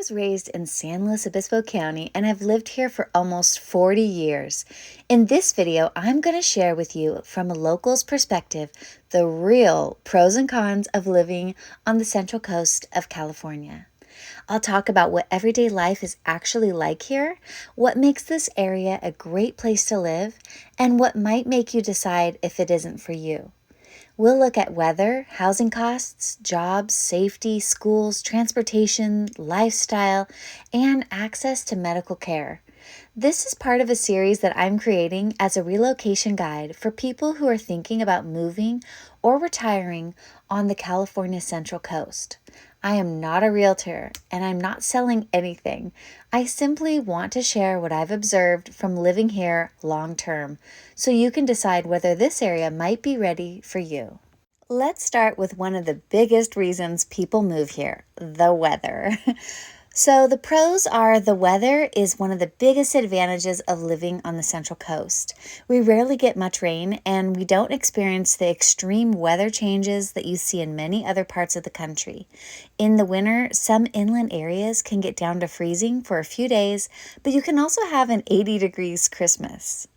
was raised in San Luis Obispo County and have lived here for almost 40 years. In this video, I'm going to share with you from a local's perspective the real pros and cons of living on the Central Coast of California. I'll talk about what everyday life is actually like here, what makes this area a great place to live, and what might make you decide if it isn't for you. We'll look at weather, housing costs, jobs, safety, schools, transportation, lifestyle, and access to medical care. This is part of a series that I'm creating as a relocation guide for people who are thinking about moving or retiring on the California Central Coast. I am not a realtor and I'm not selling anything. I simply want to share what I've observed from living here long term so you can decide whether this area might be ready for you. Let's start with one of the biggest reasons people move here, the weather. So the pros are the weather is one of the biggest advantages of living on the Central Coast. We rarely get much rain and we don't experience the extreme weather changes that you see in many other parts of the country. In the winter, some inland areas can get down to freezing for a few days, but you can also have an 80 degrees Christmas.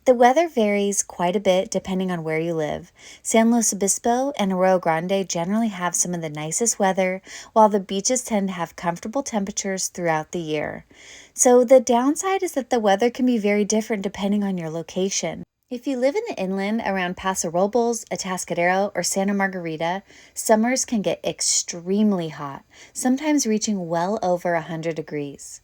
The weather varies quite a bit depending on where you live. San Luis Obispo and Arroyo Grande generally have some of the nicest weather, while the beaches tend to have comfortable temperatures throughout the year. So the downside is that the weather can be very different depending on your location. If you live in the inland around Paso Robles, Atascadero, or Santa Margarita, summers can get extremely hot, sometimes reaching well over 100 degrees.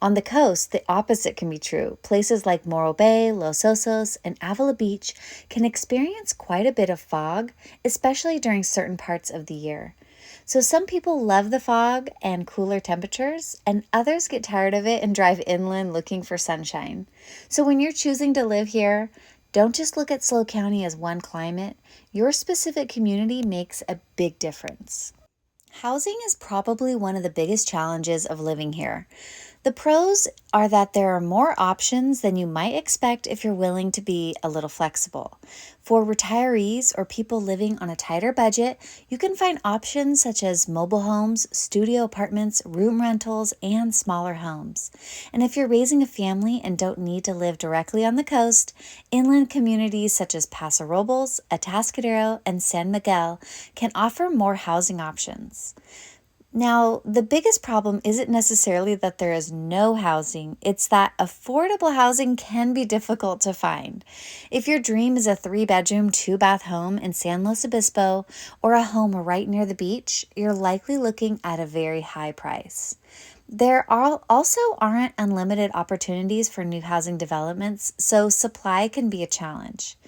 On the coast, the opposite can be true. Places like Morro Bay, Los Osos, and Avila Beach can experience quite a bit of fog, especially during certain parts of the year. So some people love the fog and cooler temperatures, and others get tired of it and drive inland looking for sunshine. So when you're choosing to live here, don't just look at SLO County as one climate. Your specific community makes a big difference. Housing is probably one of the biggest challenges of living here. The pros are that there are more options than you might expect if you're willing to be a little flexible. For retirees or people living on a tighter budget, you can find options such as mobile homes, studio apartments, room rentals, and smaller homes. And if you're raising a family and don't need to live directly on the coast, inland communities such as Paso Robles, Atascadero, and San Miguel can offer more housing options. Now, the biggest problem isn't necessarily that there is no housing, it's that affordable housing can be difficult to find. If your dream is a 3-bedroom, 2-bath home in San Luis Obispo or a home right near the beach, you're likely looking at a very high price. There also aren't unlimited opportunities for new housing developments, so supply can be a challenge.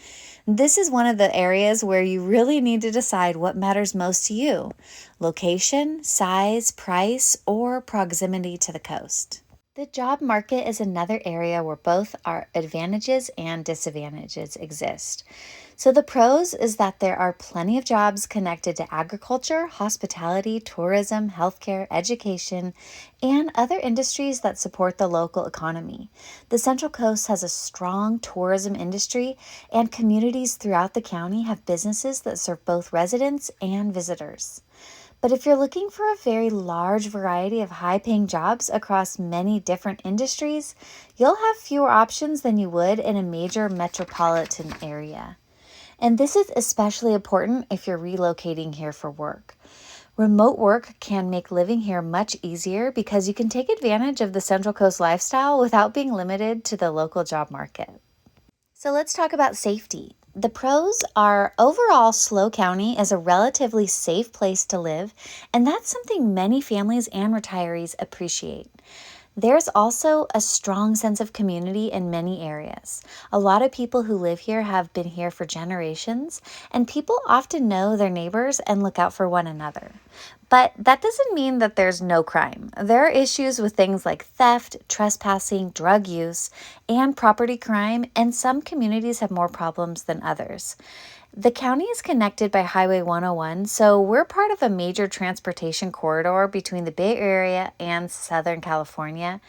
This is one of the areas where you really need to decide what matters most to you: location, size, price, or proximity to the coast. The job market is another area where both our advantages and disadvantages exist. So the pros is that there are plenty of jobs connected to agriculture, hospitality, tourism, healthcare, education, and other industries that support the local economy. The Central Coast has a strong tourism industry, and communities throughout the county have businesses that serve both residents and visitors. But if you're looking for a very large variety of high-paying jobs across many different industries, you'll have fewer options than you would in a major metropolitan area. And this is especially important if you're relocating here for work. Remote work can make living here much easier because you can take advantage of the Central Coast lifestyle without being limited to the local job market. So let's talk about safety. The pros are overall SLO County is a relatively safe place to live, and that's something many families and retirees appreciate. There's also a strong sense of community in many areas. A lot of people who live here have been here for generations, and people often know their neighbors and look out for one another. But that doesn't mean that there's no crime. There are issues with things like theft, trespassing, drug use, and property crime, and some communities have more problems than others. The county is connected by Highway 101, so we're part of a major transportation corridor between the Bay Area and Southern California.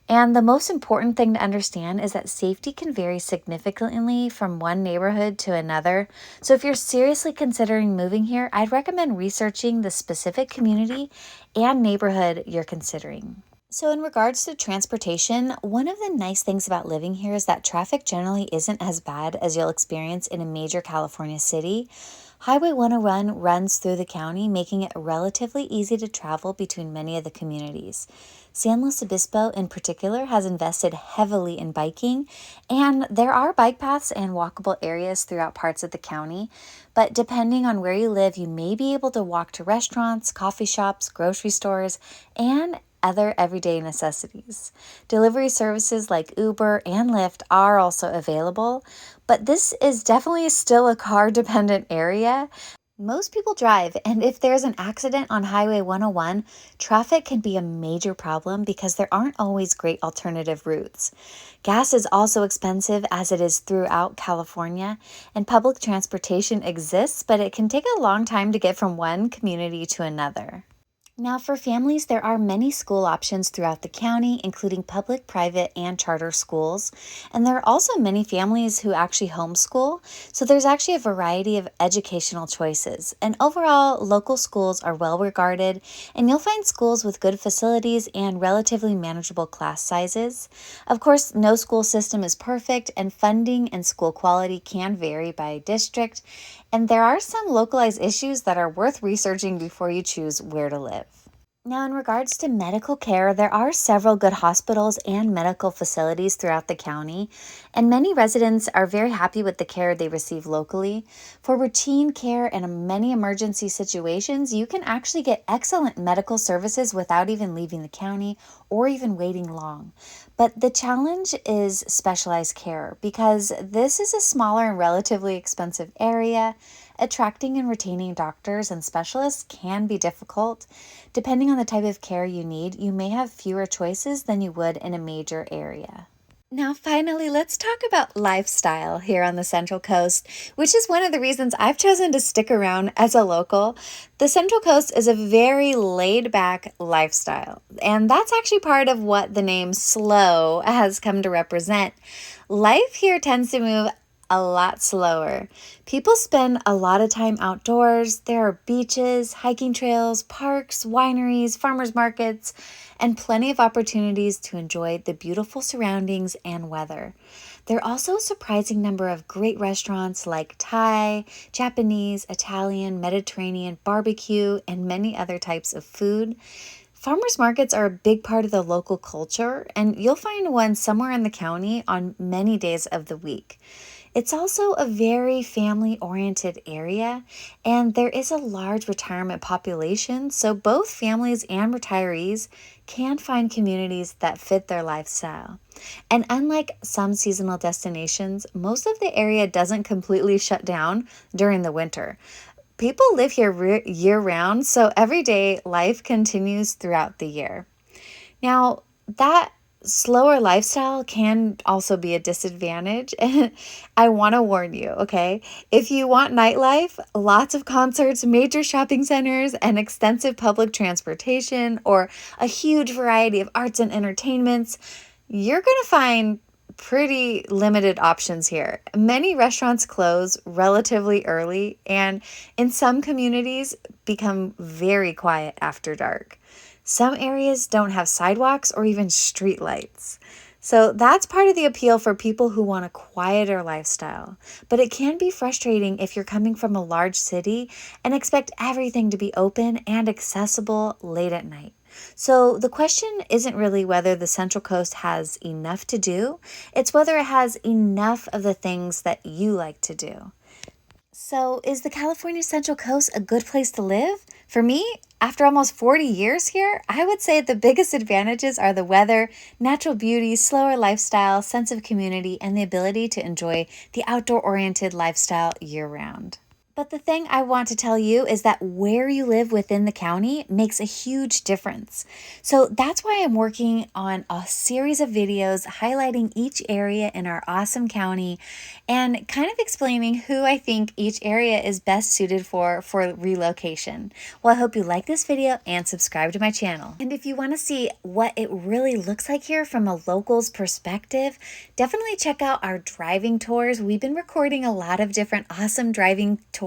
And the most important thing to understand is that safety can vary significantly from one neighborhood to another. So if you're seriously considering moving here, I'd recommend researching the specific community and neighborhood you're considering. So, in regards to transportation, one of the nice things about living here is that traffic generally isn't as bad as you'll experience in a major California city. Highway 101 runs through the county, making it relatively easy to travel between many of the communities. San Luis Obispo, in particular, has invested heavily in biking, and there are bike paths and walkable areas throughout parts of the county. But depending on where you live, you may be able to walk to restaurants, coffee shops, grocery stores, and other everyday necessities. Delivery services like Uber and Lyft are also available, but this is definitely still a car dependent area. Most people drive, and if there's an accident on Highway 101, traffic can be a major problem because there aren't always great alternative routes. Gas is also expensive as it is throughout California, and public transportation exists, but it can take a long time to get from one community to another. Now, for families, there are many school options throughout the county, including public, private, and charter schools. And there are also many families who actually homeschool, so there's actually a variety of educational choices. And overall, local schools are well regarded, and you'll find schools with good facilities and relatively manageable class sizes. Of course, no school system is perfect, and funding and school quality can vary by district. And there are some localized issues that are worth researching before you choose where to live. Now, in regards to medical care, there are several good hospitals and medical facilities throughout the county, and many residents are very happy with the care they receive locally. For routine care and many emergency situations, you can actually get excellent medical services without even leaving the county or even waiting long. But the challenge is specialized care because this is a smaller and relatively expensive area. Attracting and retaining doctors and specialists can be difficult. Depending on the type of care you need, you may have fewer choices than you would in a major area. Now, finally, let's talk about lifestyle here on the Central Coast, which is one of the reasons I've chosen to stick around as a local. The Central Coast is a very laid-back lifestyle, and that's actually part of what the name SLO has come to represent. Life here tends to move a lot slower. People spend a lot of time outdoors. There are beaches, hiking trails, parks, wineries, farmers markets, and plenty of opportunities to enjoy the beautiful surroundings and weather. There are also a surprising number of great restaurants like Thai, Japanese, Italian, Mediterranean, barbecue, and many other types of food. Farmers markets are a big part of the local culture, and you'll find one somewhere in the county on many days of the week. It's also a very family-oriented area, and there is a large retirement population, so both families and retirees can find communities that fit their lifestyle. And unlike some seasonal destinations, most of the area doesn't completely shut down during the winter. People live here year-round, so everyday life continues throughout the year. Now, that slower lifestyle can also be a disadvantage. And I want to warn you, okay? If you want nightlife, lots of concerts, major shopping centers, and extensive public transportation, or a huge variety of arts and entertainments, you're going to find pretty limited options here. Many restaurants close relatively early, and in some communities become very quiet after dark. Some areas don't have sidewalks or even street lights. So that's part of the appeal for people who want a quieter lifestyle. But it can be frustrating if you're coming from a large city and expect everything to be open and accessible late at night. So the question isn't really whether the Central Coast has enough to do, it's whether it has enough of the things that you like to do. So, is the California Central Coast a good place to live? For me, after almost 40 years here, I would say the biggest advantages are the weather, natural beauty, slower lifestyle, sense of community, and the ability to enjoy the outdoor-oriented lifestyle year-round. But the thing I want to tell you is that where you live within the county makes a huge difference. So that's why I'm working on a series of videos highlighting each area in our awesome county and kind of explaining who I think each area is best suited for relocation. Well, I hope you like this video and subscribe to my channel. And if you want to see what it really looks like here from a local's perspective, definitely check out our driving tours. We've been recording a lot of different awesome driving tours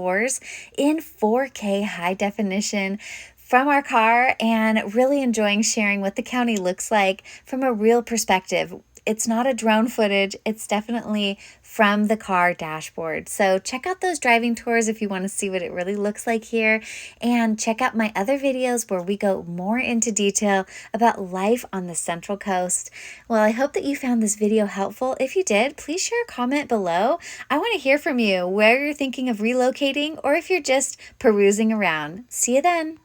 in 4K high definition from our car and really enjoying sharing what the county looks like from a real perspective. It's not a drone footage, it's definitely from the car dashboard. So check out those driving tours if you want to see what it really looks like here, and check out my other videos where we go more into detail about life on the Central Coast. Well, I hope that you found this video helpful. If you did, please share a comment below. I want to hear from you where you're thinking of relocating or if you're just perusing around. See you then.